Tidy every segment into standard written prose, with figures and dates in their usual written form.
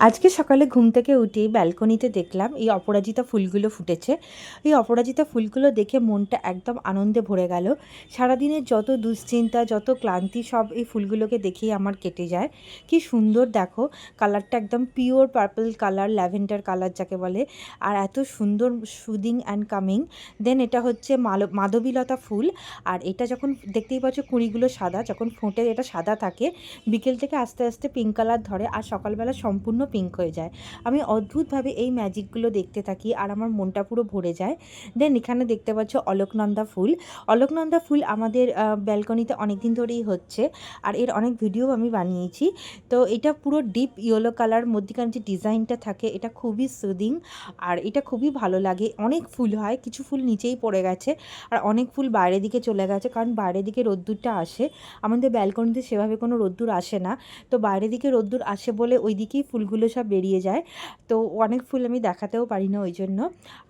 আজকে সকালে ঘুম থেকে উঠেই ব্যালকনিতে দেখলাম এই অপরাজিতা ফুলগুলো ফুটেছে। এই অপরাজিতা ফুলগুলো দেখে মনটা একদম আনন্দে ভরে গেল। সারাদিনের যত দুশ্চিন্তা, যত ক্লান্তি সব এই ফুলগুলোকে দেখেই আমার কেটে যায়। কি সুন্দর দেখো, কালারটা একদম pure purple colour, lavender colour যাকে বলে। আর এত সুন্দর, সুদিং অ্যান্ড কামিং। দেন এটা হচ্ছে মাধবীলতা ফুল। আর এটা যখন দেখতেই পাচ্ছ কুঁড়িগুলো সাদা, যখন ফোটে এটা সাদা থাকে, বিকেল থেকে আস্তে আস্তে পিঙ্ক কালার ধরে আর সকালবেলা সম্পূর্ণ পিঙ্ক হয়ে যায়। আমি অদ্ভুতভাবে এই ম্যাজিকগুলো দেখতে থাকি আর আমার মনটা পুরো ভরে যায়। দেন এখানে দেখতে পাচ্ছ অলোকনন্দা ফুল। অলোকনন্দা ফুল আমাদের ব্যালকনিতে অনেক দিন ধরেই হচ্ছে, আর এর অনেক ভিডিও আমি বানিয়েছি। তো এটা পুরো ডিপ ইয়েলো কালার, মধ্যিখানে যে ডিজাইনটা থাকে এটা খুবই সুদিং, আর এটা খুবই ভালো লাগে। অনেক ফুল হয়, কিছু ফুল নিচেই পড়ে গেছে আর অনেক ফুল বাইরের দিকে চলে গেছে, কারণ বাইরের দিকে রোদ্দুরটা আসে। আমাদের ব্যালকনিতে সেভাবে কোনো রোদ্দুর আসে না, তো বাইরের দিকে রোদ্দুর আসে বলে ওই দিকেই ফুলগুলো সব বেরিয়ে যায়। তো অনেক ফুল আমি দেখাতেও পারি না ওই জন্য,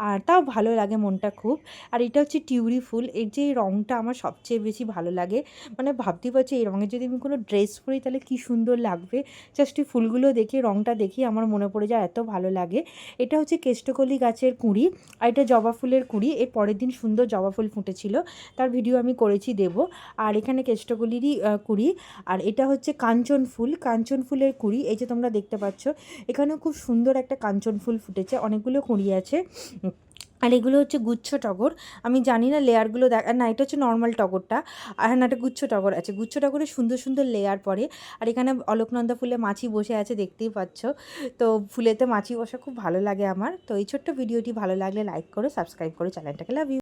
আর তাও ভালো লাগে মনটা খুব। আর এটা হচ্ছে টিউরি ফুল, এর যে এই রঙটা আমার সবচেয়ে বেশি ভালো লাগে। মানে ভাবতেই পারছি এই রঙের যদি আমি কোনো ড্রেস পরি তাহলে কী সুন্দর লাগবে। জাস্ট এই ফুলগুলো দেখে, রঙটা দেখি আমার মনে পড়ে যায়, এত ভালো লাগে। এটা হচ্ছে কেষ্টকলি গাছের কুঁড়ি, আর এটা জবা ফুলের কুঁড়ি। এর পরের দিন সুন্দর জবা ফুল ফুটেছিল, তার ভিডিও আমি করেছি, দেব। আর এখানে কেষ্টকলিরই কুঁড়ি। আর এটা হচ্ছে কাঞ্চন ফুল, কাঞ্চন ফুলের কুঁড়ি। এই যে তোমরা দেখতে পাচ্ছ, এখানেও খুব সুন্দর একটা কাঞ্চন ফুল ফুটেছে, অনেকগুলো কুঁড়ি আছে। আর এগুলো হচ্ছে গুচ্ছ টগর। আমি জানি না লেয়ারগুলো না, এটা হচ্ছে নর্মাল টগরটা। আর হ্যাঁ, একটা গুচ্ছ টগর আছে, গুচ্ছ টগরের সুন্দর সুন্দর লেয়ার পরে। আর এখানে অলোকনন্দা ফুলে মাছি বসে আছে, দেখতেই পাচ্ছ। তো ফুলেতে মাছি বসা খুব ভালো লাগে আমার। তো এই ছোট্ট ভিডিওটি ভালো লাগলে লাইক করো, সাবস্ক্রাইব করো চ্যানেলটাকে। Love you.